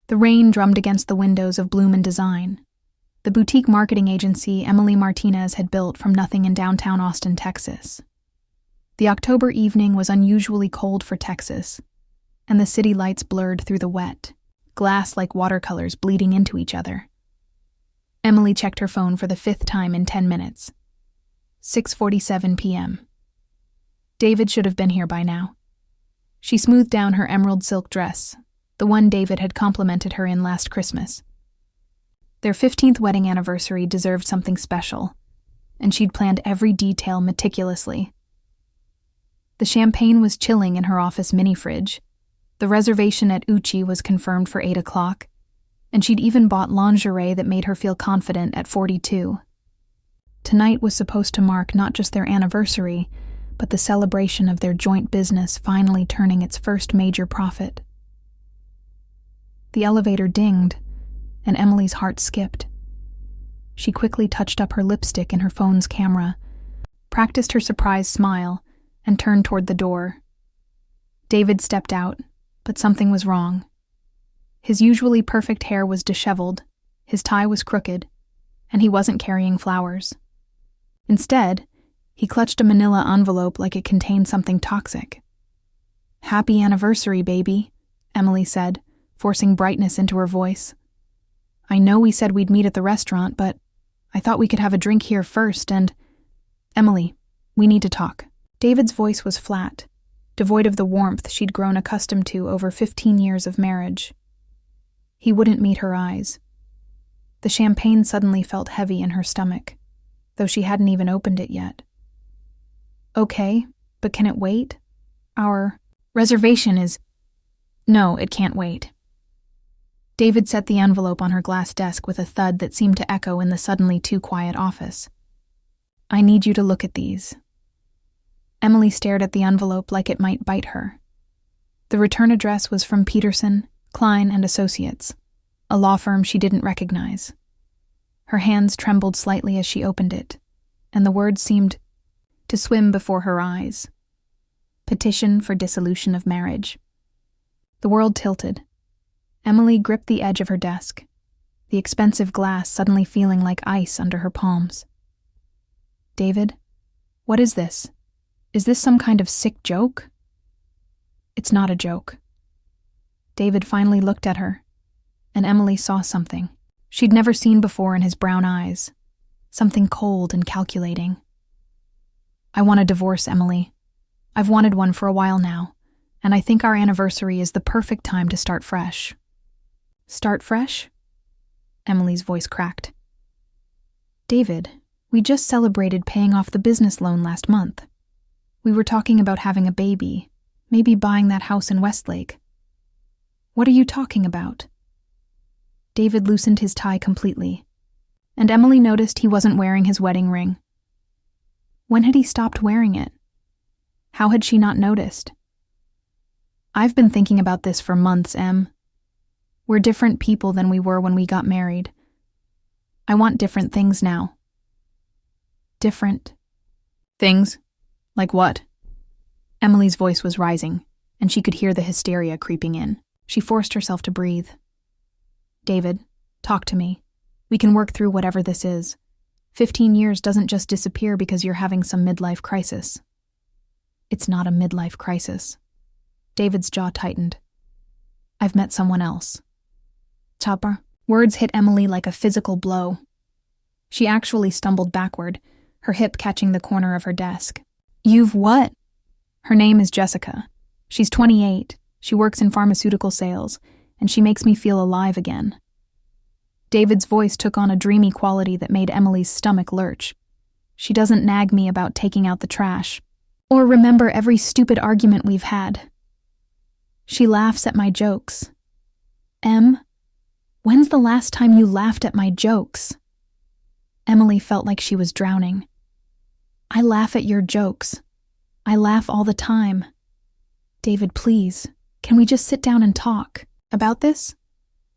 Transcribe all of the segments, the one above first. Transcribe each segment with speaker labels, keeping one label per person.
Speaker 1: The rain drummed against the windows of Bloom & Design, the boutique marketing agency Emily Martinez had built from nothing in downtown Austin, Texas. The October evening was unusually cold for Texas, and the city lights blurred through the wet, glass like watercolors bleeding into each other. Emily checked her phone for the 5th time in 10 minutes. 6:47 p.m. David should have been here by now. She smoothed down her emerald silk dress, the one David had complimented her in last Christmas. Their 15th wedding anniversary deserved something special, and she'd planned every detail meticulously. The champagne was chilling in her office mini-fridge. The reservation at Uchi was confirmed for 8 o'clock, and she'd even bought lingerie that made her feel confident at 42. Tonight was supposed to mark not just their anniversary, but the celebration of their joint business finally turning its first major profit. The elevator dinged, and Emily's heart skipped. She quickly touched up her lipstick in her phone's camera, practiced her surprised smile, and turned toward the door. David stepped out, but something was wrong. His usually perfect hair was disheveled, his tie was crooked, and he wasn't carrying flowers. Instead, he clutched a manila envelope like it contained something toxic. "Happy anniversary, baby," Emily said, forcing brightness into her voice. "I know we said we'd meet at the restaurant, but I thought we could have a drink here first, and... Emily, we need to talk." David's voice was flat, devoid of the warmth she'd grown accustomed to over 15 years of marriage. He wouldn't meet her eyes. The champagne suddenly felt heavy in her stomach, though she hadn't even opened it yet. "Okay, but can it wait? Our reservation is... No, it can't wait." David set the envelope on her glass desk with a thud that seemed to echo in the suddenly too quiet office. "I need you to look at these." Emily stared at the envelope like it might bite her. The return address was from Peterson, Klein & Associates, a law firm she didn't recognize. Her hands trembled slightly as she opened it, and the words seemed to swim before her eyes. Petition for dissolution of marriage. The world tilted. Emily gripped the edge of her desk, the expensive glass suddenly feeling like ice under her palms. "David, what is this? Is this some kind of sick joke?" "It's not a joke." David finally looked at her, and Emily saw something she'd never seen before in his brown eyes, something cold and calculating. "I want a divorce, Emily. I've wanted one for a while now, and I think our anniversary is the perfect time to start fresh." "Start fresh?" Emily's voice cracked. "David, we just celebrated paying off the business loan last month. We were talking about having a baby, maybe buying that house in Westlake. What are you talking about?" David loosened his tie completely, and Emily noticed he wasn't wearing his wedding ring. When had he stopped wearing it? How had she not noticed? "I've been thinking about this for months, Em. We're different people than we were when we got married. I want different things now." "Different things? Like what?" Emily's voice was rising, and she could hear the hysteria creeping in. She forced herself to breathe. "David, talk to me. We can work through whatever this is. 15 years doesn't just disappear because you're having some midlife crisis." "It's not a midlife crisis." David's jaw tightened. "I've met someone else." Chapa. Words hit Emily like a physical blow. She actually stumbled backward, her hip catching the corner of her desk. "You've what?" "Her name is Jessica. She's 28. She works in pharmaceutical sales, and she makes me feel alive again." David's voice took on a dreamy quality that made Emily's stomach lurch. "She doesn't nag me about taking out the trash, or remember every stupid argument we've had. She laughs at my jokes." "Em, when's the last time you laughed at my jokes?" Emily felt like she was drowning. "I laugh at your jokes. I laugh all the time." "David, please, can we just sit down and talk about this?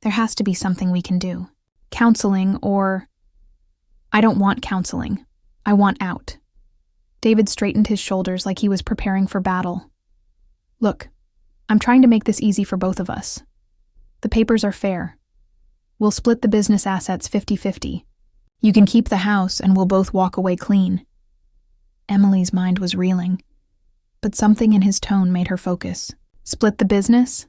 Speaker 1: There has to be something we can do. Counseling or..." "I don't want counseling. I want out." David straightened his shoulders like he was preparing for battle. "Look, I'm trying to make this easy for both of us. The papers are fair. We'll split the business assets 50-50. You can keep the house and we'll both walk away clean. Emily's mind was reeling, but something in his tone made her focus. Split the business?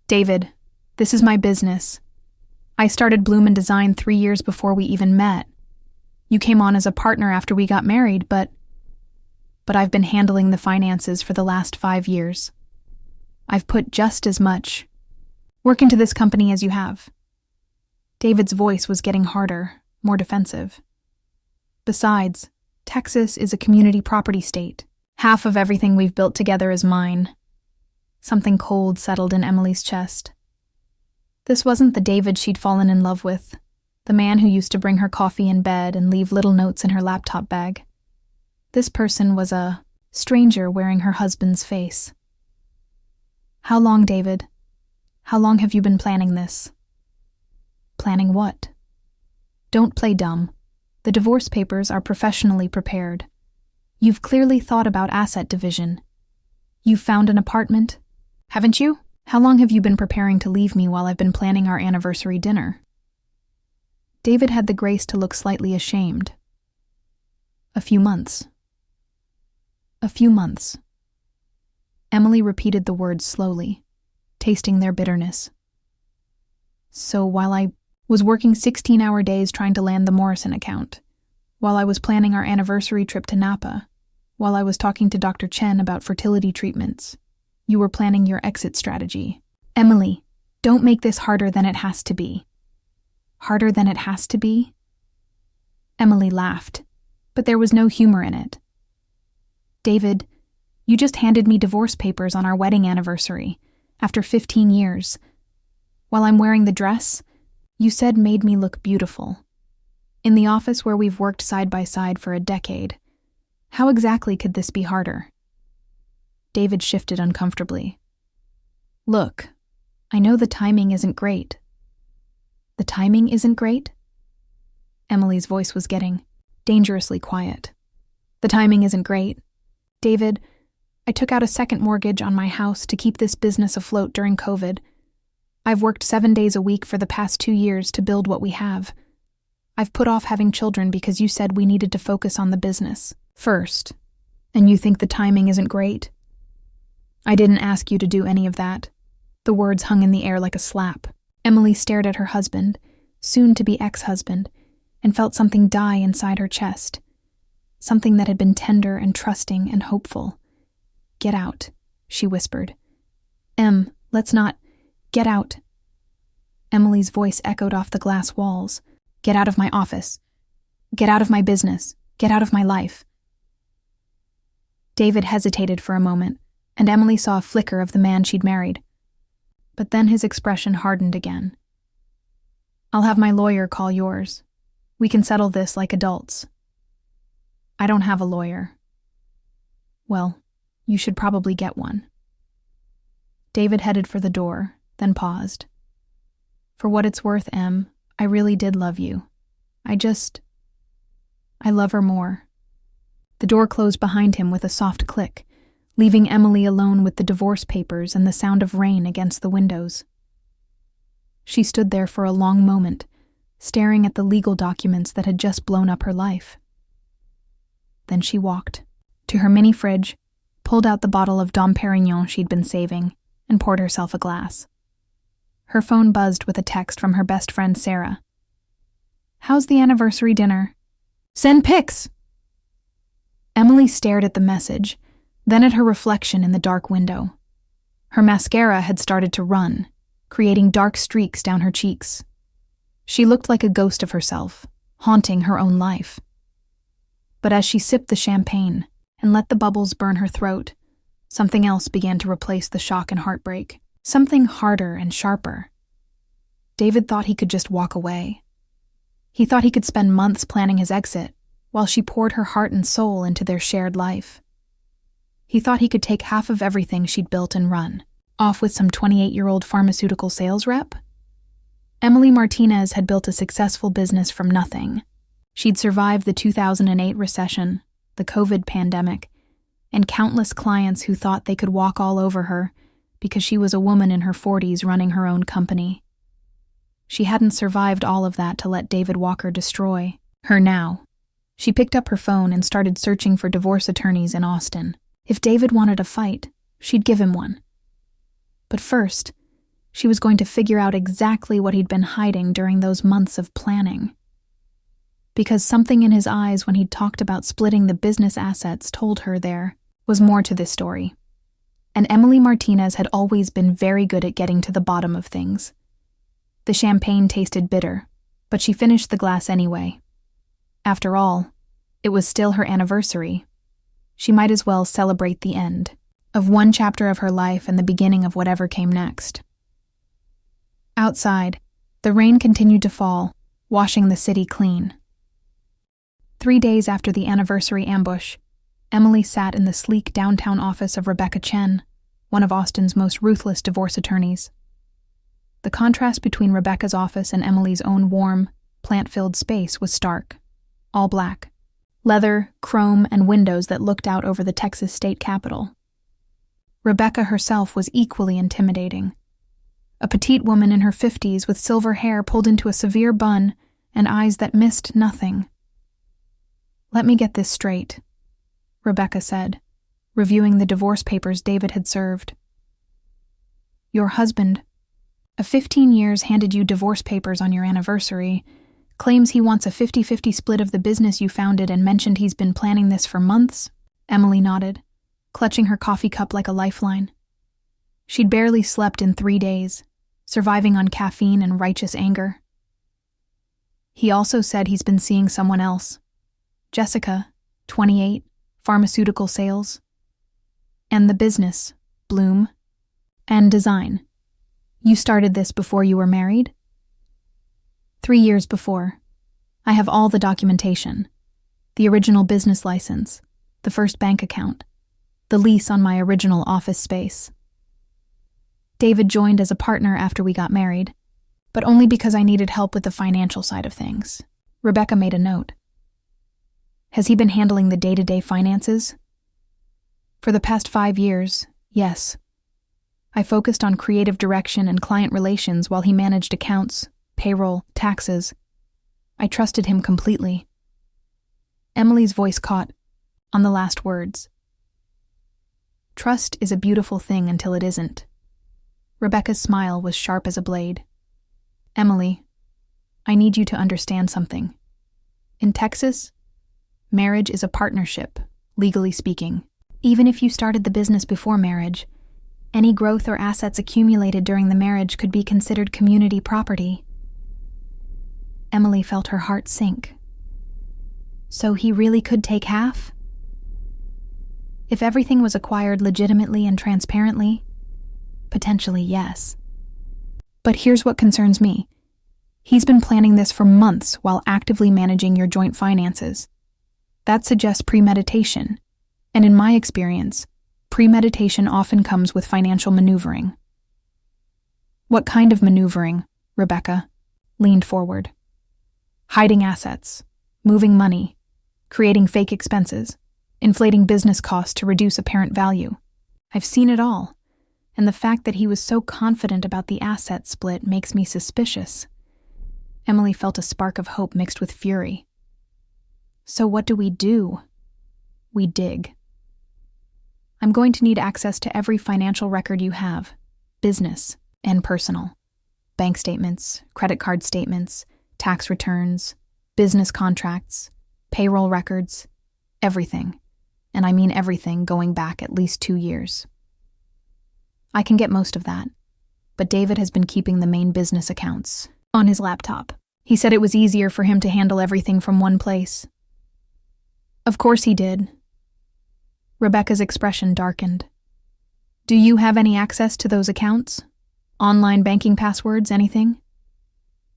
Speaker 1: David, this is my business. I started Bloom & Design 3 years before we even met. You came on as a partner after we got married, but I've been handling the finances for the last 5 years. I've put just as much work into this company as you have. David's voice was getting harder, more defensive. Besides, Texas is a community property state. Half of everything we've built together is mine. Something cold settled in Emily's chest. This wasn't the David she'd fallen in love with, the man who used to bring her coffee in bed and leave little notes in her laptop bag. This person was a stranger wearing her husband's face. How long, David? How long have you been planning this? Planning what? Don't play dumb. The divorce papers are professionally prepared. You've clearly thought about asset division. You've found an apartment, haven't you? How long have you been preparing to leave me while I've been planning our anniversary dinner? David had the grace to look slightly ashamed. A few months. A few months. Emily repeated the words slowly, tasting their bitterness. So while I was working 16-hour days trying to land the Morrison account, while I was planning our anniversary trip to Napa, while I was talking to Dr. Chen about fertility treatments, you were planning your exit strategy. Emily, don't make this harder than it has to be. Harder than it has to be? Emily laughed, but there was no humor in it. David, you just handed me divorce papers on our wedding anniversary, after 15 years. While I'm wearing the dress, you said made me look beautiful. In the office where we've worked side by side for a decade, how exactly could this be harder? David shifted uncomfortably. Look, I know the timing isn't great. The timing isn't great? Emily's voice was getting dangerously quiet. The timing isn't great. David, I took out a second mortgage on my house to keep this business afloat during COVID. I've worked 7 days a week for the past 2 years to build what we have. I've put off having children because you said we needed to focus on the business first, and you think the timing isn't great? I didn't ask you to do any of that. The words hung in the air like a slap. Emily stared at her husband, soon-to-be ex-husband, and felt something die inside her chest. Something that had been tender and trusting and hopeful. Get out, she whispered. Let's not. Get out. Emily's voice echoed off the glass walls. Get out of my office. Get out of my business. Get out of my life. David hesitated for a moment, and Emily saw a flicker of the man she'd married. But then his expression hardened again. I'll have my lawyer call yours. We can settle this like adults. I don't have a lawyer. Well, you should probably get one. David headed for the door, then paused. For what it's worth, Em, I really did love you. I love her more. The door closed behind him with a soft click, leaving Emily alone with the divorce papers and the sound of rain against the windows. She stood there for a long moment, staring at the legal documents that had just blown up her life. Then she walked to her mini fridge, pulled out the bottle of Dom Perignon she'd been saving, and poured herself a glass. Her phone buzzed with a text from her best friend Sarah. How's the anniversary dinner? Send pics! Emily stared at the message, then at her reflection in the dark window. Her mascara had started to run, creating dark streaks down her cheeks. She looked like a ghost of herself, haunting her own life. But as she sipped the champagne and let the bubbles burn her throat, something else began to replace the shock and heartbreak. Something harder and sharper. David thought he could just walk away. He thought he could spend months planning his exit, while she poured her heart and soul into their shared life. He thought he could take half of everything she'd built and run, off with some 28-year-old pharmaceutical sales rep. Emily Martinez had built a successful business from nothing. She'd survived the 2008 recession, the COVID pandemic, and countless clients who thought they could walk all over her because she was a woman in her 40s running her own company. She hadn't survived all of that to let David Walker destroy her now. She picked up her phone and started searching for divorce attorneys in Austin. If David wanted a fight, she'd give him one. But first, she was going to figure out exactly what he'd been hiding during those months of planning. Because something in his eyes when he'd talked about splitting the business assets told her there was more to this story. And Emily Martinez had always been very good at getting to the bottom of things. The champagne tasted bitter, but she finished the glass anyway. After all, it was still her anniversary. She might as well celebrate the end of one chapter of her life and the beginning of whatever came next. Outside, the rain continued to fall, washing the city clean. 3 days after the anniversary ambush, Emily sat in the sleek downtown office of Rebecca Chen, one of Austin's most ruthless divorce attorneys. The contrast between Rebecca's office and Emily's own warm, plant-filled space was stark. All black. Leather, chrome, and windows that looked out over the Texas state capitol. Rebecca herself was equally intimidating. A petite woman in her 50s with silver hair pulled into a severe bun and eyes that missed nothing. "Let me get this straight," Rebecca said, reviewing the divorce papers David had served. "Your husband, of 15 years, handed you divorce papers on your anniversary, claims he wants a 50-50 split of the business you founded and mentioned he's been planning this for months?" Emily nodded, clutching her coffee cup like a lifeline. She'd barely slept in 3 days, surviving on caffeine and righteous anger. "He also said he's been seeing someone else. Jessica, 28, pharmaceutical sales. And the business, Bloom, and design. You started this before you were married?" 3 years before. I have all the documentation. The original business license, the first bank account, the lease on my original office space. David joined as a partner after we got married, but only because I needed help with the financial side of things. Rebecca made a note. "Has he been handling the day-to-day finances?" "For the past 5 years, yes. I focused on creative direction and client relations while he managed accounts, payroll, taxes. I trusted him completely." Emily's voice caught on the last words. Trust is a beautiful thing until it isn't. Rebecca's smile was sharp as a blade. "Emily, I need you to understand something. In Texas, marriage is a partnership, legally speaking. Even if you started the business before marriage, any growth or assets accumulated during the marriage could be considered community property." Emily felt her heart sink. So he really could take half? If everything was acquired legitimately and transparently, potentially yes. But here's what concerns me. He's been planning this for months while actively managing your joint finances. That suggests premeditation, and in my experience, premeditation often comes with financial maneuvering. "What kind of maneuvering?" Rebecca leaned forward. "Hiding assets, moving money, creating fake expenses, inflating business costs to reduce apparent value. I've seen it all, and the fact that he was so confident about the asset split makes me suspicious." Emily felt a spark of hope mixed with fury. "So what do? We dig. I'm going to need access to every financial record you have, business and personal. Bank statements, credit card statements, tax returns, business contracts, payroll records, everything. And I mean everything going back at least 2 years. I can get most of that, but David has been keeping the main business accounts on his laptop. He said it was easier for him to handle everything from one place." "Of course he did." Rebecca's expression darkened. "Do you have any access to those accounts? Online banking passwords, anything?"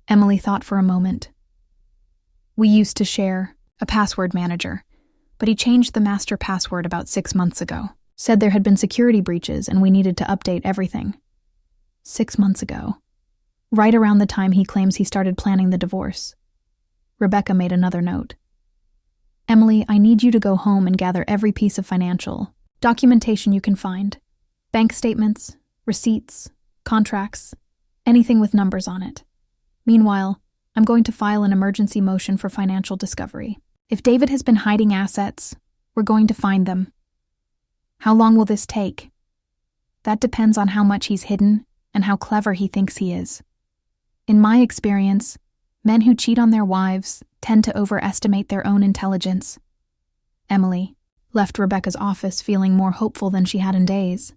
Speaker 1: Emily thought for a moment. "We used to share a password manager, but he changed the master password about 6 months ago. Said there had been security breaches and we needed to update everything." 6 months ago. Right around the time he claims he started planning the divorce. Rebecca made another note. "Emily, I need you to go home and gather every piece of financial documentation you can find. Bank statements, receipts, contracts, anything with numbers on it. Meanwhile, I'm going to file an emergency motion for financial discovery. If David has been hiding assets, we're going to find them. How long will this take? That depends on how much he's hidden and how clever he thinks he is. In my experience, men who cheat on their wives tend to overestimate their own intelligence. Emily left Rebecca's office feeling more hopeful than she had in days.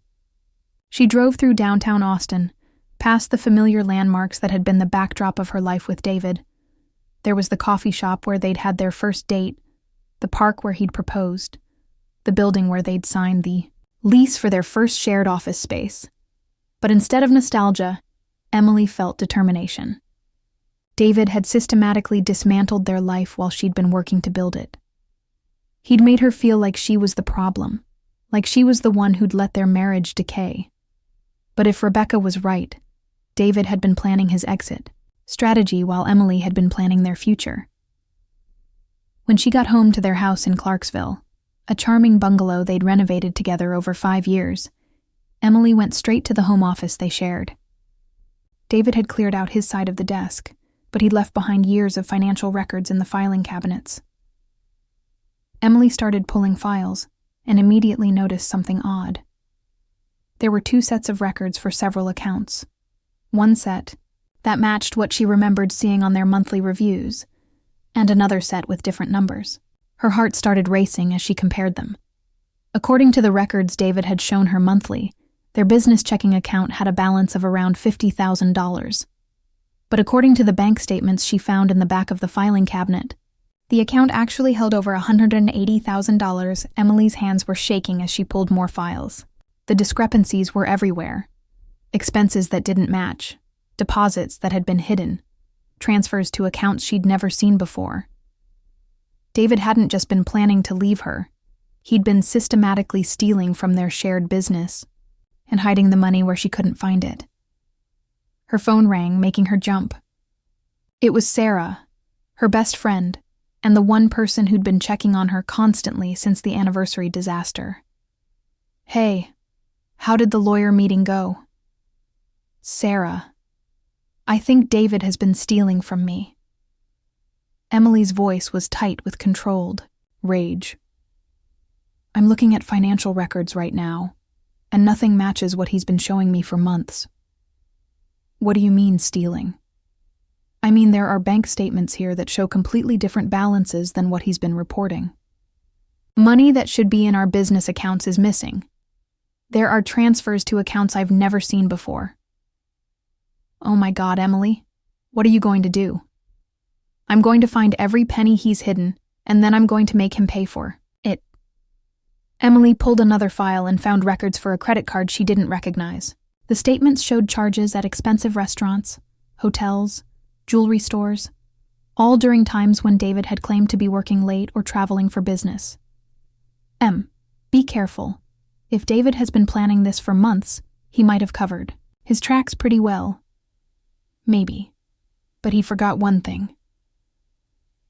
Speaker 1: She drove through downtown Austin, past the familiar landmarks that had been the backdrop of her life with David. There was the coffee shop where they'd had their first date, the park where he'd proposed, the building where they'd signed the lease for their first shared office space. But instead of nostalgia, Emily felt determination. David had systematically dismantled their life while she'd been working to build it. He'd made her feel like she was the problem, like she was the one who'd let their marriage decay. But if Rebecca was right, David had been planning his exit strategy while Emily had been planning their future. When she got home to their house in Clarksville, a charming bungalow they'd renovated together over 5 years, Emily went straight to the home office they shared. David had cleared out his side of the desk, but he'd left behind years of financial records in the filing cabinets. Emily started pulling files and immediately noticed something odd. There were 2 sets of records for several accounts. One set that matched what she remembered seeing on their monthly reviews, and another set with different numbers. Her heart started racing as she compared them. According to the records David had shown her monthly, their business checking account had a balance of around $50,000. But according to the bank statements she found in the back of the filing cabinet, the account actually held over $180,000. Emily's hands were shaking as she pulled more files. The discrepancies were everywhere. Expenses that didn't match, deposits that had been hidden, transfers to accounts she'd never seen before. David hadn't just been planning to leave her. He'd been systematically stealing from their shared business and hiding the money where she couldn't find it. Her phone rang, making her jump. It was Sarah, her best friend, and the one person who'd been checking on her constantly since the anniversary disaster. "Hey, how did the lawyer meeting go?" "Sarah, I think David has been stealing from me." Emily's voice was tight with controlled rage. "I'm looking at financial records right now, and nothing matches what he's been showing me for months." "What do you mean, stealing?" "I mean, there are bank statements here that show completely different balances than what he's been reporting. Money that should be in our business accounts is missing. There are transfers to accounts I've never seen before." "Oh my God, Emily, what are you going to do?" "I'm going to find every penny he's hidden, and then I'm going to make him pay for it." Emily pulled another file and found records for a credit card she didn't recognize. The statements showed charges at expensive restaurants, hotels, jewelry stores, all during times when David had claimed to be working late or traveling for business. Be careful. If David has been planning this for months, he might have covered his tracks pretty well. Maybe. But he forgot one thing.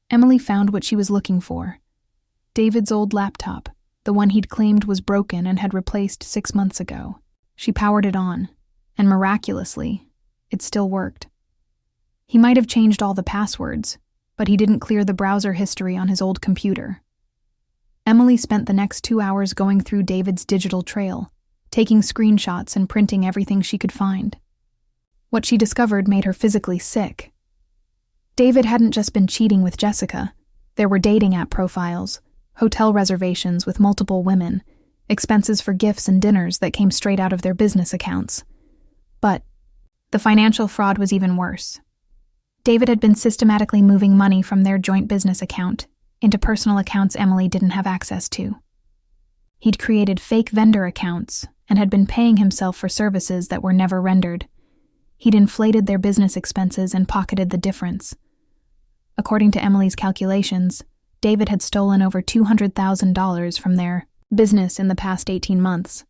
Speaker 1: Emily found what she was looking for. David's old laptop, the one he'd claimed was broken and had replaced 6 months ago. She powered it on, and miraculously, it still worked. He might have changed all the passwords, but he didn't clear the browser history on his old computer. Emily spent the next 2 hours going through David's digital trail, taking screenshots and printing everything she could find. What she discovered made her physically sick. David hadn't just been cheating with Jessica. There were dating app profiles, hotel reservations with multiple women, expenses for gifts and dinners that came straight out of their business accounts. But the financial fraud was even worse. David had been systematically moving money from their joint business account into personal accounts Emily didn't have access to. He'd created fake vendor accounts and had been paying himself for services that were never rendered. He'd inflated their business expenses and pocketed the difference. According to Emily's calculations, David had stolen over $200,000 from their business in the past 18 months.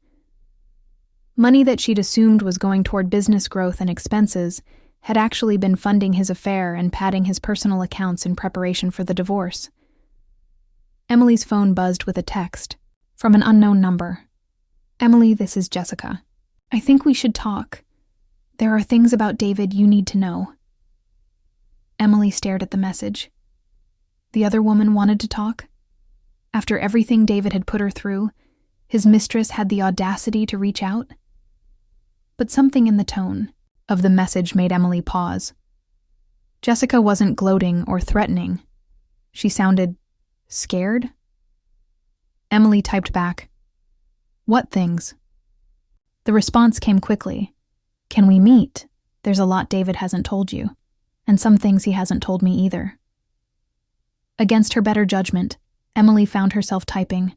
Speaker 1: Money that she'd assumed was going toward business growth and expenses had actually been funding his affair and padding his personal accounts in preparation for the divorce. Emily's phone buzzed with a text from an unknown number. "Emily, this is Jessica. I think we should talk. There are things about David you need to know." Emily stared at the message. The other woman wanted to talk? After everything David had put her through, his mistress had the audacity to reach out? But something in the tone of the message made Emily pause. Jessica wasn't gloating or threatening. She sounded scared. Emily typed back, "What things?" The response came quickly. "Can we meet? There's a lot David hasn't told you, and some things he hasn't told me either." Against her better judgment, Emily found herself typing,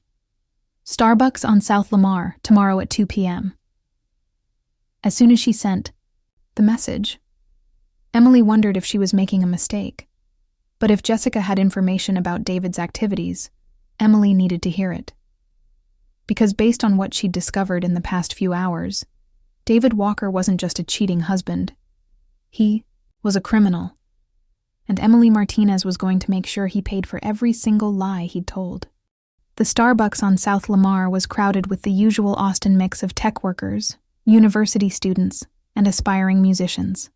Speaker 1: "Starbucks on South Lamar, tomorrow at 2 p.m. As soon as she sent the message, Emily wondered if she was making a mistake. But if Jessica had information about David's activities, Emily needed to hear it. Because based on what she'd discovered in the past few hours, David Walker wasn't just a cheating husband. He was a criminal. And Emily Martinez was going to make sure he paid for every single lie he'd told. The Starbucks on South Lamar was crowded with the usual Austin mix of tech workers, university students, and aspiring musicians.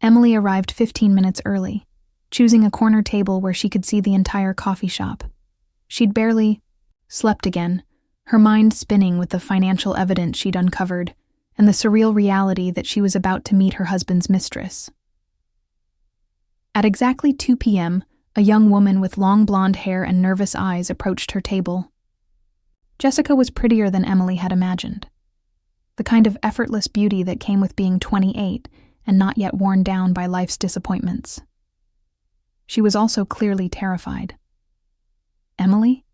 Speaker 1: Emily arrived 15 minutes early, choosing a corner table where she could see the entire coffee shop. She'd barely slept again, her mind spinning with the financial evidence she'd uncovered and the surreal reality that she was about to meet her husband's mistress. At exactly 2 p.m., a young woman with long blonde hair and nervous eyes approached her table. Jessica was prettier than Emily had imagined. The kind of effortless beauty that came with being 28 and not yet worn down by life's disappointments. She was also clearly terrified. "Emily?"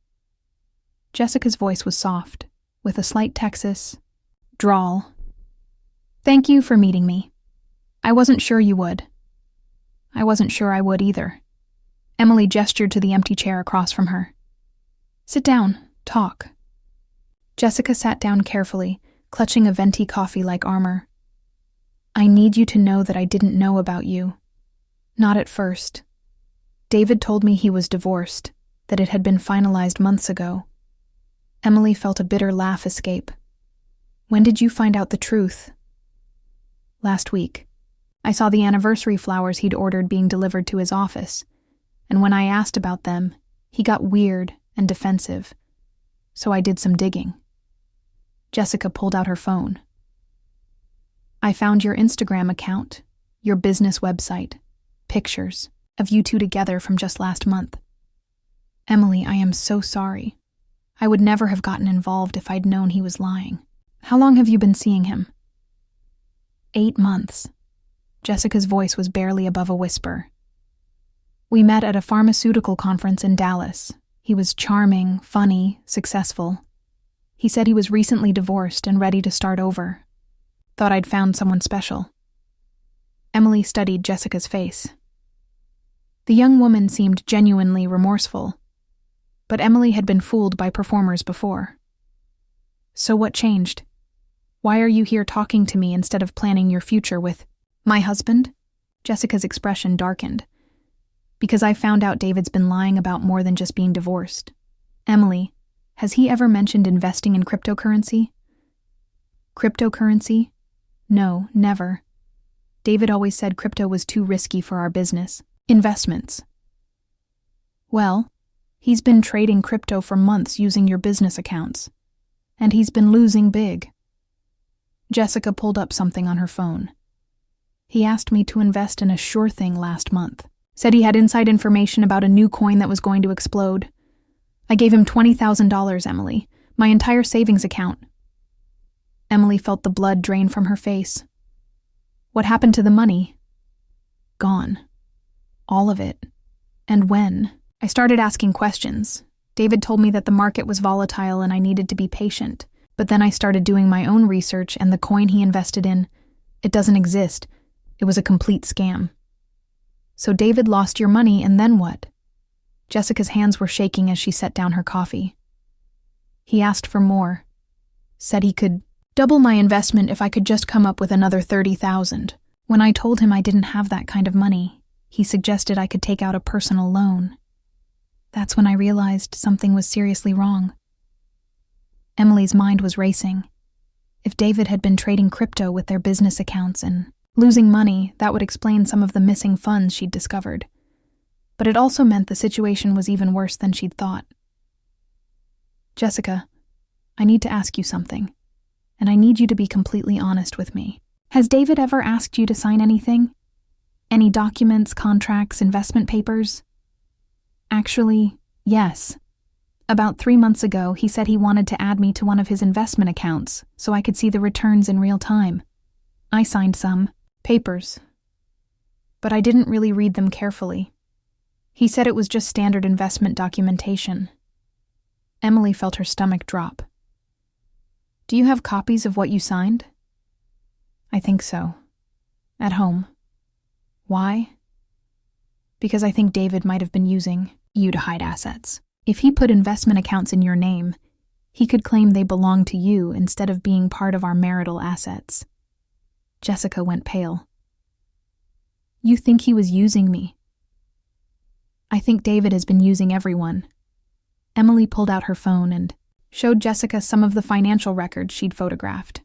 Speaker 1: Jessica's voice was soft, with a slight Texas drawl. "Thank you for meeting me. I wasn't sure you would." "I wasn't sure I would either." Emily gestured to the empty chair across from her. "Sit down, talk." Jessica sat down carefully, clutching a venti coffee like armor. "I need you to know that I didn't know about you. Not at first. David told me he was divorced, that it had been finalized months ago." Emily felt a bitter laugh escape. "When did you find out the truth?" "Last week. I saw the anniversary flowers he'd ordered being delivered to his office, and when I asked about them, he got weird and defensive. So I did some digging." Jessica pulled out her phone. "I found your Instagram account, your business website, pictures of you two together from just last month. Emily, I am so sorry. I would never have gotten involved if I'd known he was lying. How long have you been seeing him?" 8 months. Jessica's voice was barely above a whisper. "We met at a pharmaceutical conference in Dallas. He was charming, funny, successful. He said he was recently divorced and ready to start over. Thought I'd found someone special." Emily studied Jessica's face. The young woman seemed genuinely remorseful, but Emily had been fooled by performers before. "So what changed? Why are you here talking to me instead of planning your future with my husband?" Jessica's expression darkened. "Because I found out David's been lying about more than just being divorced. Emily, has he ever mentioned investing in cryptocurrency?" "Cryptocurrency? No, never. David always said crypto was too risky for our business. Investments." "Well, he's been trading crypto for months using your business accounts. And he's been losing big." Jessica pulled up something on her phone. "He asked me to invest in a sure thing last month. Said he had inside information about a new coin that was going to explode. I gave him $20,000, Emily, my entire savings account." Emily felt the blood drain from her face. "What happened to the money?" "Gone. All of it. And when?" "I started asking questions. David told me that the market was volatile and I needed to be patient. But then I started doing my own research and the coin he invested in, it doesn't exist. It was a complete scam." "So David lost your money and then what?" Jessica's hands were shaking as she set down her coffee. "He asked for more. Said he could double my investment if I could just come up with another $30,000. When I told him I didn't have that kind of money, he suggested I could take out a personal loan. That's when I realized something was seriously wrong." Emily's mind was racing. If David had been trading crypto with their business accounts and Losing money, that would explain some of the missing funds she'd discovered. But it also meant the situation was even worse than she'd thought. Jessica, I need to ask you something, and I need you to be completely honest with me. Has David ever asked you to sign anything? Any documents, contracts, investment papers? Actually, yes. About 3 months ago, he said he wanted to add me to one of his investment accounts so I could see the returns in real time. I signed some papers, but I didn't really read them carefully. He said it was just standard investment documentation. Emily felt her stomach drop. Do you have copies of what you signed? I think so. At home. Why? Because I think David might have been using you to hide assets. If he put investment accounts in your name, he could claim they belong to you instead of being part of our marital assets. Jessica went pale. You think he was using me? I think David has been using everyone. Emily pulled out her phone and showed Jessica some of the financial records she'd photographed.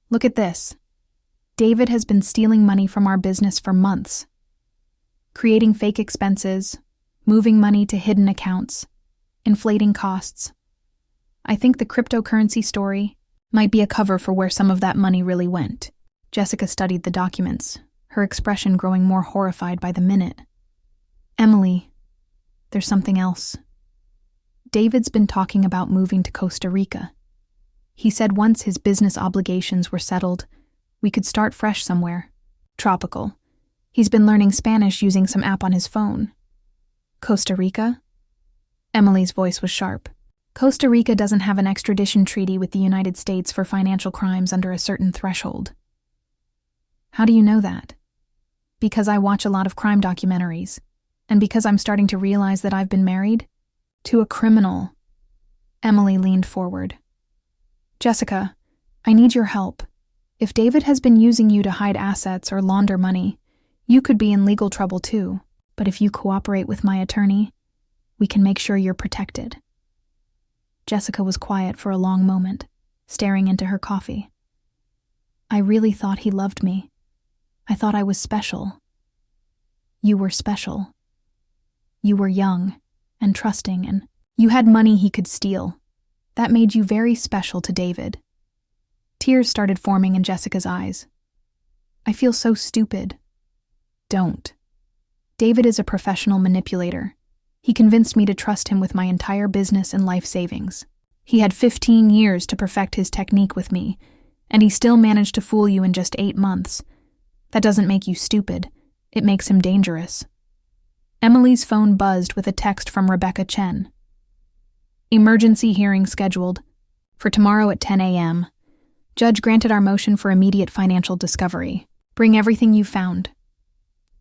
Speaker 1: Look at this. David has been stealing money from our business for months, creating fake expenses, moving money to hidden accounts, inflating costs. I think the cryptocurrency story might be a cover for where some of that money really went. Jessica studied the documents, her expression growing more horrified by the minute. Emily, there's something else. David's been talking about moving to Costa Rica. He said once his business obligations were settled, we could start fresh somewhere. Tropical. He's been learning Spanish using some app on his phone. Costa Rica? Emily's voice was sharp. Costa Rica doesn't have an extradition treaty with the United States for financial crimes under a certain threshold. How do you know that? Because I watch a lot of crime documentaries, and because I'm starting to realize that I've been married to a criminal. Emily leaned forward. Jessica, I need your help. If David has been using you to hide assets or launder money, you could be in legal trouble too. But if you cooperate with my attorney, we can make sure you're protected. Jessica was quiet for a long moment, staring into her coffee. I really thought he loved me. I thought I was special. You were special. You were young and trusting, and you had money he could steal. That made you very special to David. Tears started forming in Jessica's eyes. I feel so stupid. Don't. David is a professional manipulator. He convinced me to trust him with my entire business and life savings. He had 15 years to perfect his technique with me, and he still managed to fool you in just 8 months. That doesn't make you stupid. It makes him dangerous. Emily's phone buzzed with a text from Rebecca Chen. Emergency hearing scheduled for tomorrow at 10 a.m. Judge granted our motion for immediate financial discovery. Bring everything you found.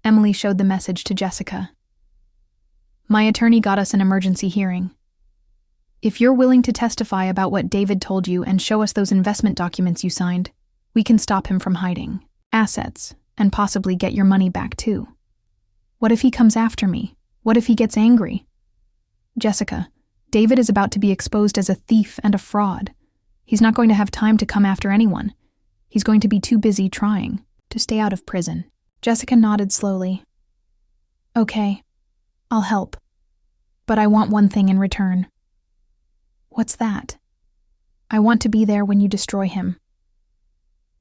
Speaker 1: Emily showed the message to Jessica. My attorney got us an emergency hearing. If you're willing to testify about what David told you and show us those investment documents you signed, we can stop him from hiding assets and possibly get your money back too. What if he comes after me? What if he gets angry? Jessica, David is about to be exposed as a thief and a fraud. He's not going to have time to come after anyone. He's going to be too busy trying to stay out of prison. Jessica nodded slowly. Okay, I'll help. But I want one thing in return. What's that? I want to be there when you destroy him.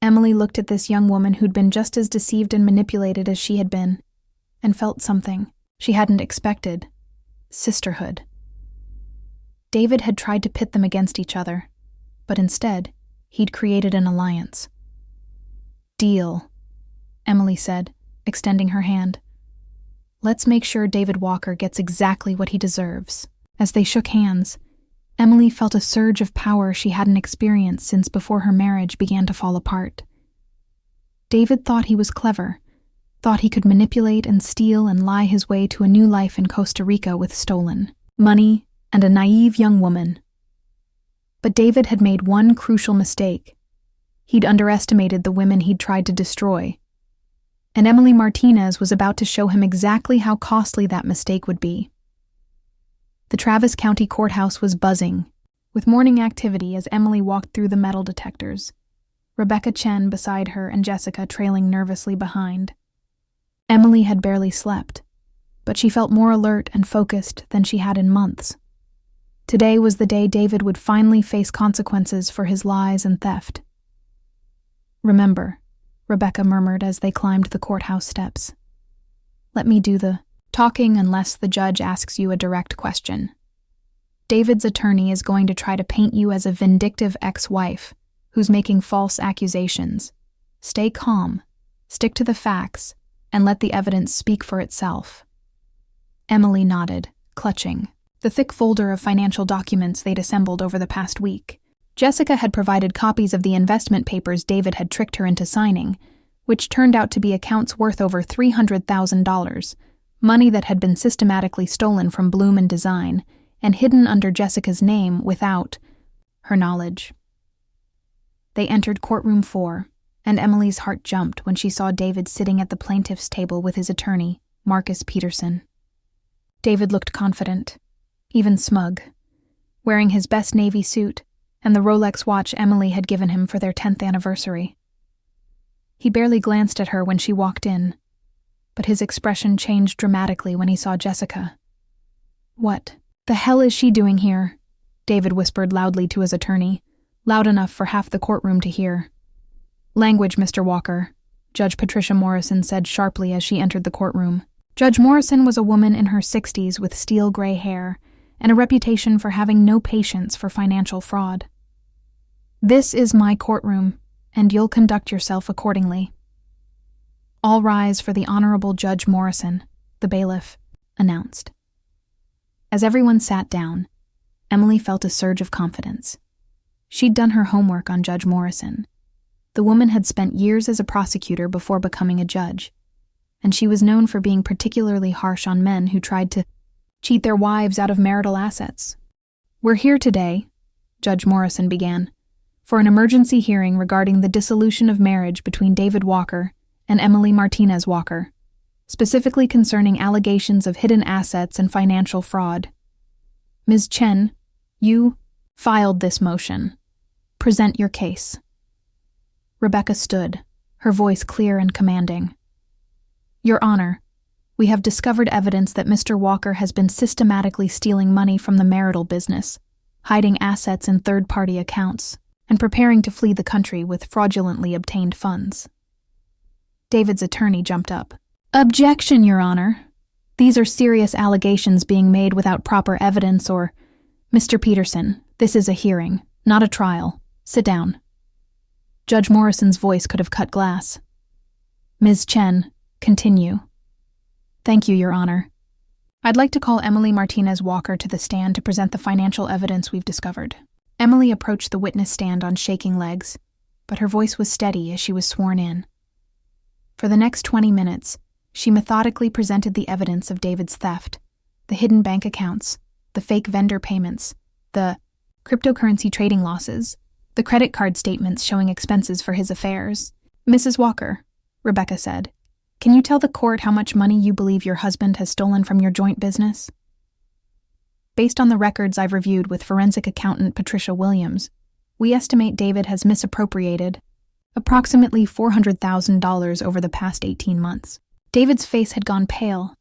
Speaker 1: Emily looked at this young woman who'd been just as deceived and manipulated as she had been, and felt something she hadn't expected. Sisterhood. David had tried to pit them against each other, but instead, he'd created an alliance. Deal, Emily said, extending her hand. Let's make sure David Walker gets exactly what he deserves. As they shook hands, Emily felt a surge of power she hadn't experienced since before her marriage began to fall apart. David thought he was clever, thought he could manipulate and steal and lie his way to a new life in Costa Rica with stolen money and a naive young woman. But David had made one crucial mistake. He'd underestimated the women he'd tried to destroy. And Emily Martinez was about to show him exactly how costly that mistake would be. The Travis County Courthouse was buzzing with morning activity as Emily walked through the metal detectors. Rebecca Chen beside her and Jessica trailing nervously behind. Emily had barely slept, but she felt more alert and focused than she had in months. Today was the day David would finally face consequences for his lies and theft. "Remember," Rebecca murmured as they climbed the courthouse steps. "Let me do the talking unless the judge asks you a direct question. David's attorney is going to try to paint you as a vindictive ex-wife who's making false accusations. Stay calm, stick to the facts, and let the evidence speak for itself." Emily nodded, clutching the thick folder of financial documents they'd assembled over the past week. Jessica had provided copies of the investment papers David had tricked her into signing, which turned out to be accounts worth over $300,000, money that had been systematically stolen from Bloom & Design and hidden under Jessica's name without her knowledge. They entered courtroom 4, and Emily's heart jumped when she saw David sitting at the plaintiff's table with his attorney, Marcus Peterson. David looked confident, even smug, wearing his best navy suit and the Rolex watch Emily had given him for their 10th anniversary. He barely glanced at her when she walked in, but his expression changed dramatically when he saw Jessica. "What the hell is she doing here?" David whispered loudly to his attorney, loud enough for half the courtroom to hear. "Language, Mr. Walker," Judge Patricia Morrison said sharply as she entered the courtroom. Judge Morrison was a woman in her 60s with steel gray hair and a reputation for having no patience for financial fraud. "This is my courtroom, and you'll conduct yourself accordingly." "All rise for the Honorable Judge Morrison," the bailiff announced. As everyone sat down, Emily felt a surge of confidence. She'd done her homework on Judge Morrison. The woman had spent years as a prosecutor before becoming a judge, and she was known for being particularly harsh on men who tried to cheat their wives out of marital assets. "We're here today," Judge Morrison began, "for an emergency hearing regarding the dissolution of marriage between David Walker and Emily Martinez Walker, specifically concerning allegations of hidden assets and financial fraud. Ms. Chen, you filed this motion. Present your case." Rebecca stood, her voice clear and commanding. "Your Honor, we have discovered evidence that Mr. Walker has been systematically stealing money from the marital business, hiding assets in third-party accounts, and preparing to flee the country with fraudulently obtained funds." David's attorney jumped up. "Objection, Your Honor. These are serious allegations being made without proper evidence or— Mr. Peterson, this is a hearing, not a trial. Sit down." Judge Morrison's voice could have cut glass. "Ms. Chen, continue." "Thank you, Your Honor. I'd like to call Emily Martinez Walker to the stand to present the financial evidence we've discovered." Emily approached the witness stand on shaking legs, but her voice was steady as she was sworn in. For the next 20 minutes, she methodically presented the evidence of David's theft, the hidden bank accounts, the fake vendor payments, the cryptocurrency trading losses, the credit card statements showing expenses for his affairs. "Mrs. Walker," Rebecca said, "can you tell the court how much money you believe your husband has stolen from your joint business?" "Based on the records I've reviewed with forensic accountant Patricia Williams, we estimate David has misappropriated approximately $400,000 over the past 18 months. David's face had gone pale,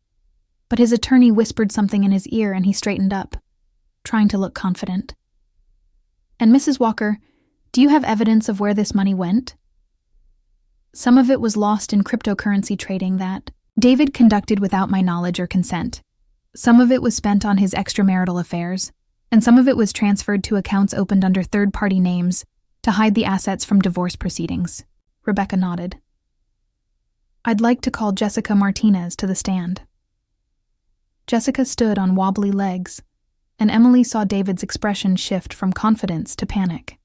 Speaker 1: but his attorney whispered something in his ear and he straightened up, trying to look confident. "And Mrs. Walker, do you have evidence of where this money went?" "Some of it was lost in cryptocurrency trading that David conducted without my knowledge or consent. Some of it was spent on his extramarital affairs, and some of it was transferred to accounts opened under third-party names to hide the assets from divorce proceedings." Rebecca nodded. "I'd like to call Jessica Martinez to the stand." Jessica stood on wobbly legs, and Emily saw David's expression shift from confidence to panic.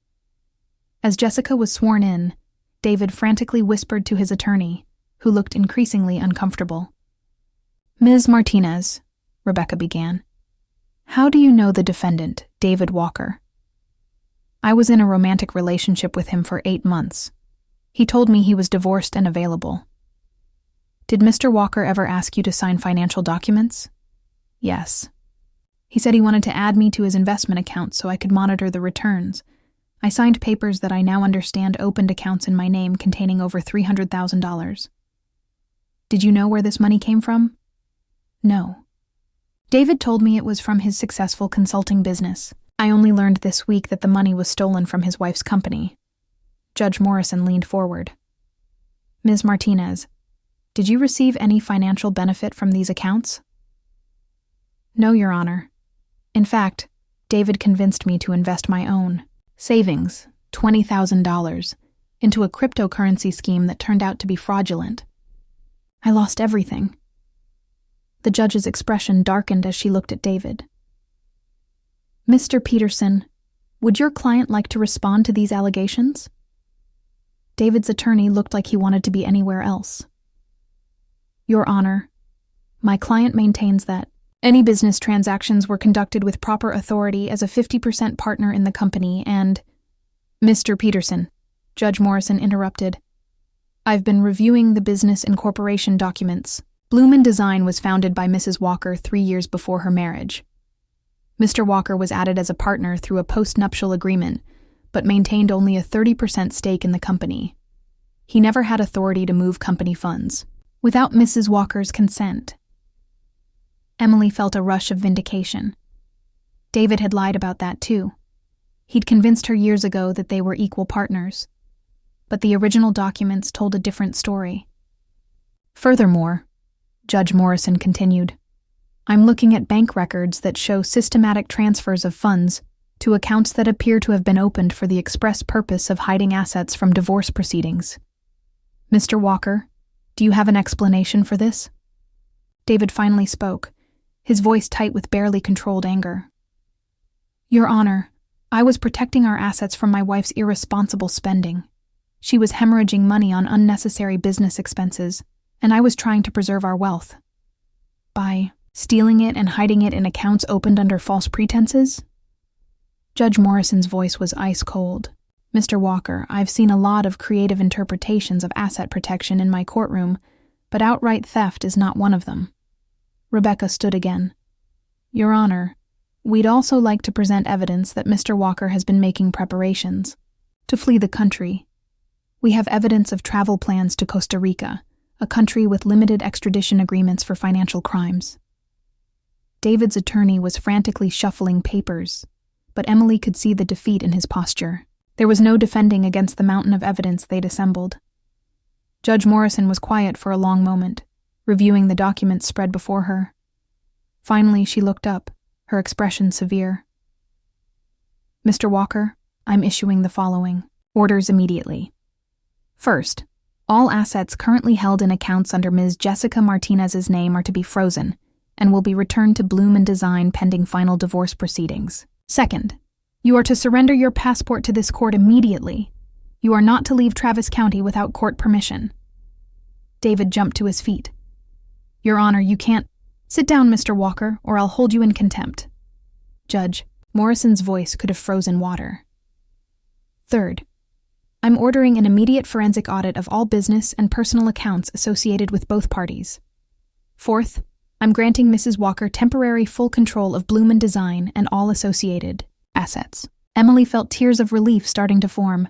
Speaker 1: As Jessica was sworn in, David frantically whispered to his attorney, who looked increasingly uncomfortable. "Ms. Martinez," Rebecca began, "how do you know the defendant, David Walker?" "I was in a romantic relationship with him for 8 months. He told me he was divorced and available." "Did Mr. Walker ever ask you to sign financial documents?" "Yes. He said he wanted to add me to his investment account so I could monitor the returns, I signed papers that I now understand opened accounts in my name containing over $300,000. Did you know where this money came from? No. David told me it was from his successful consulting business. I only learned this week that the money was stolen from his wife's company. Judge Morrison leaned forward. Ms. Martinez, did you receive any financial benefit from these accounts? No, Your Honor. In fact, David convinced me to invest my own savings, $20,000, into a cryptocurrency scheme that turned out to be fraudulent. I lost everything. The judge's expression darkened as she looked at David. Mr. Peterson, would your client like to respond to these allegations? David's attorney looked like he wanted to be anywhere else. Your Honor, my client maintains that any business transactions were conducted with proper authority as a 50% partner in the company and— Mr. Peterson, Judge Morrison interrupted. I've been reviewing the business incorporation documents. Bloom & Design was founded by Mrs. Walker 3 years before her marriage. Mr. Walker was added as a partner through a post-nuptial agreement, but maintained only a 30% stake in the company. He never had authority to move company funds, without Mrs. Walker's consent. Emily felt a rush of vindication. David had lied about that too. He'd convinced her years ago that they were equal partners. But the original documents told a different story. Furthermore, Judge Morrison continued, I'm looking at bank records that show systematic transfers of funds to accounts that appear to have been opened for the express purpose of hiding assets from divorce proceedings. Mr. Walker, do you have an explanation for this? David finally spoke, his voice tight with barely controlled anger. Your Honor, I was protecting our assets from my wife's irresponsible spending. She was hemorrhaging money on unnecessary business expenses, and I was trying to preserve our wealth. By stealing it and hiding it in accounts opened under false pretenses? Judge Morrison's voice was ice cold. Mr. Walker, I've seen a lot of creative interpretations of asset protection in my courtroom, but outright theft is not one of them. Rebecca stood again. Your Honor, we'd also like to present evidence that Mr. Walker has been making preparations to flee the country. We have evidence of travel plans to Costa Rica, a country with limited extradition agreements for financial crimes. David's attorney was frantically shuffling papers, but Emily could see the defeat in his posture. There was no defending against the mountain of evidence they'd assembled. Judge Morrison was quiet for a long moment, reviewing the documents spread before her. Finally, she looked up, her expression severe. Mr. Walker, I'm issuing the following orders immediately. First, all assets currently held in accounts under Ms. Jessica Martinez's name are to be frozen and will be returned to Bloom & Design pending final divorce proceedings. Second, you are to surrender your passport to this court immediately. You are not to leave Travis County without court permission. David jumped to his feet. Your Honor, you can't— Sit down, Mr. Walker, or I'll hold you in contempt. Judge, Morrison's voice could have frozen water. Third, I'm ordering an immediate forensic audit of all business and personal accounts associated with both parties. Fourth, I'm granting Mrs. Walker temporary full control of Bloom & Design and all associated assets. Emily felt tears of relief starting to form.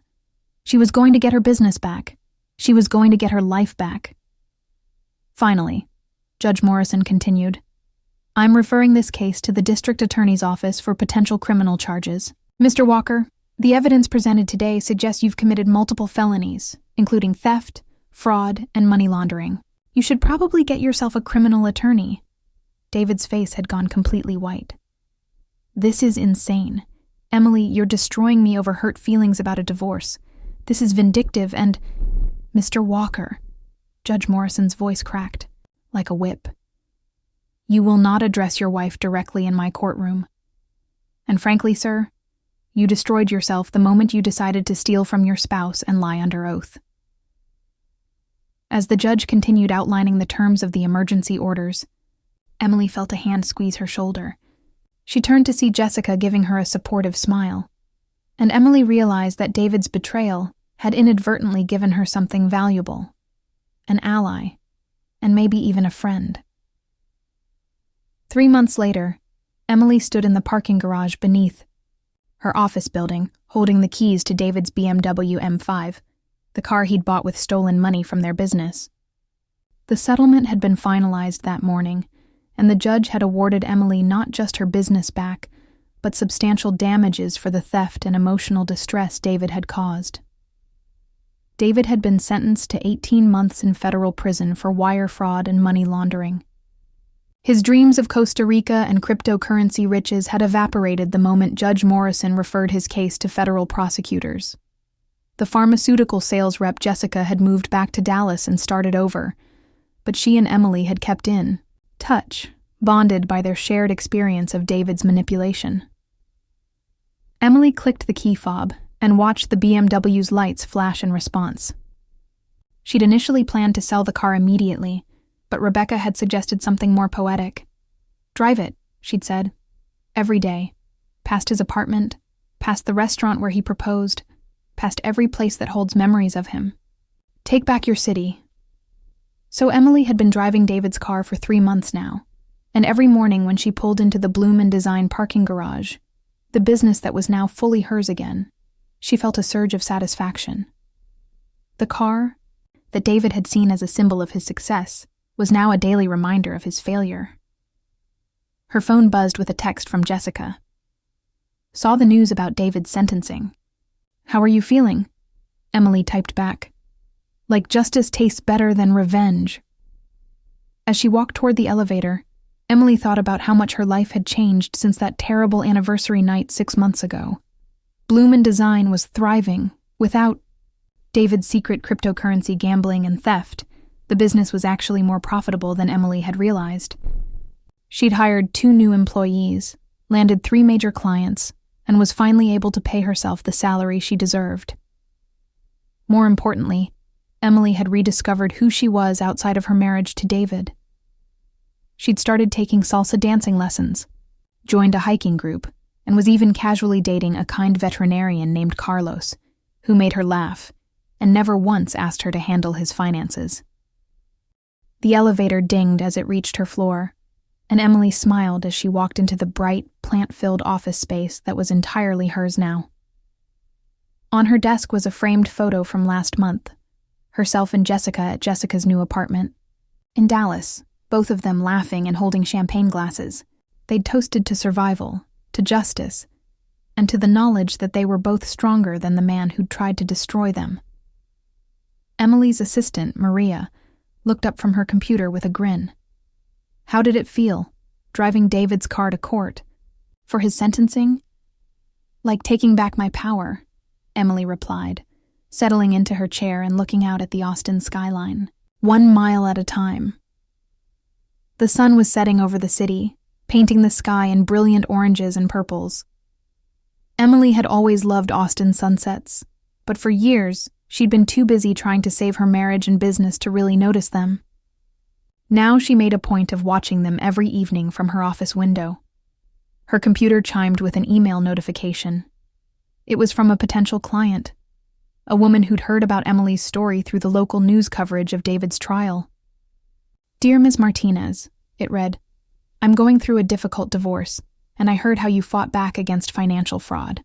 Speaker 1: She was going to get her business back. She was going to get her life back. Finally, Judge Morrison continued, I'm referring this case to the District Attorney's Office for potential criminal charges. Mr. Walker, the evidence presented today suggests you've committed multiple felonies, including theft, fraud, and money laundering. You should probably get yourself a criminal attorney. David's face had gone completely white. This is insane. Emily, you're destroying me over hurt feelings about a divorce. This is vindictive and— Mr. Walker, Judge Morrison's voice cracked, like a whip. You will not address your wife directly in my courtroom. And frankly, sir, you destroyed yourself the moment you decided to steal from your spouse and lie under oath. As the judge continued outlining the terms of the emergency orders, Emily felt a hand squeeze her shoulder. She turned to see Jessica giving her a supportive smile, and Emily realized that David's betrayal had inadvertently given her something valuable, an ally, and maybe even a friend. 3 months later, Emily stood in the parking garage beneath her office building, holding the keys to David's BMW M5, the car he'd bought with stolen money from their business. The settlement had been finalized that morning, and the judge had awarded Emily not just her business back, but substantial damages for the theft and emotional distress David had caused. David had been sentenced to 18 months in federal prison for wire fraud and money laundering. His dreams of Costa Rica and cryptocurrency riches had evaporated the moment Judge Morrison referred his case to federal prosecutors. The pharmaceutical sales rep Jessica had moved back to Dallas and started over, but she and Emily had kept in touch, bonded by their shared experience of David's manipulation. Emily clicked the key fob and watched the BMW's lights flash in response. She'd initially planned to sell the car immediately, but Rebecca had suggested something more poetic. "Drive it," she'd said. "Every day. Past his apartment, past the restaurant where he proposed, past every place that holds memories of him. Take back your city." So Emily had been driving David's car for 3 months now, and every morning when she pulled into the Bloom & Design parking garage, the business that was now fully hers again, she felt a surge of satisfaction. The car, that David had seen as a symbol of his success, was now a daily reminder of his failure. Her phone buzzed with a text from Jessica. "Saw the news about David's sentencing. How are you feeling?" Emily typed back. "Like justice tastes better than revenge." As she walked toward the elevator, Emily thought about how much her life had changed since that terrible anniversary night 6 months ago. Bloom & Design was thriving. Without David's secret cryptocurrency gambling and theft, the business was actually more profitable than Emily had realized. She'd hired 2 new employees, landed 3 major clients, and was finally able to pay herself the salary she deserved. More importantly, Emily had rediscovered who she was outside of her marriage to David. She'd started taking salsa dancing lessons, joined a hiking group, and was even casually dating a kind veterinarian named Carlos, who made her laugh and never once asked her to handle his finances. The elevator dinged as it reached her floor, and Emily smiled as she walked into the bright, plant-filled office space that was entirely hers now. On her desk was a framed photo from last month, herself and Jessica at Jessica's new apartment. In Dallas, both of them laughing and holding champagne glasses, they'd toasted to survival, to justice, and to the knowledge that they were both stronger than the man who'd tried to destroy them. Emily's assistant, Maria, looked up from her computer with a grin. How did it feel, driving David's car to court? For his sentencing? "Like taking back my power," Emily replied, settling into her chair and looking out at the Austin skyline, 1 mile at a time. The sun was setting over the city, painting the sky in brilliant oranges and purples. Emily had always loved Austin sunsets, but for years, she'd been too busy trying to save her marriage and business to really notice them. Now she made a point of watching them every evening from her office window. Her computer chimed with an email notification. It was from a potential client, a woman who'd heard about Emily's story through the local news coverage of David's trial. "Dear Ms. Martinez," it read, "I'm going through a difficult divorce, and I heard how you fought back against financial fraud.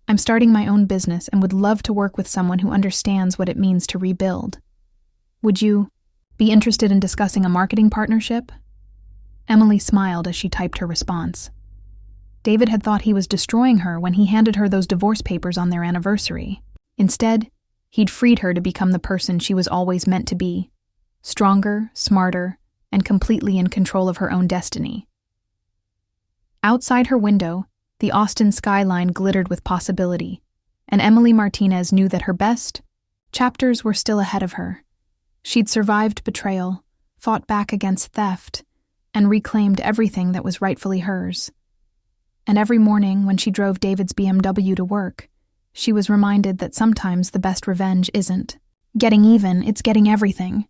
Speaker 1: I'm starting my own business and would love to work with someone who understands what it means to rebuild. Would you be interested in discussing a marketing partnership?" Emily smiled as she typed her response. David had thought he was destroying her when he handed her those divorce papers on their anniversary. Instead, he'd freed her to become the person she was always meant to be, stronger, smarter, and completely in control of her own destiny. Outside her window, the Austin skyline glittered with possibility, and Emily Martinez knew that her best chapters were still ahead of her. She'd survived betrayal, fought back against theft, and reclaimed everything that was rightfully hers. And every morning when she drove David's BMW to work, she was reminded that sometimes the best revenge isn't getting even, it's getting everything.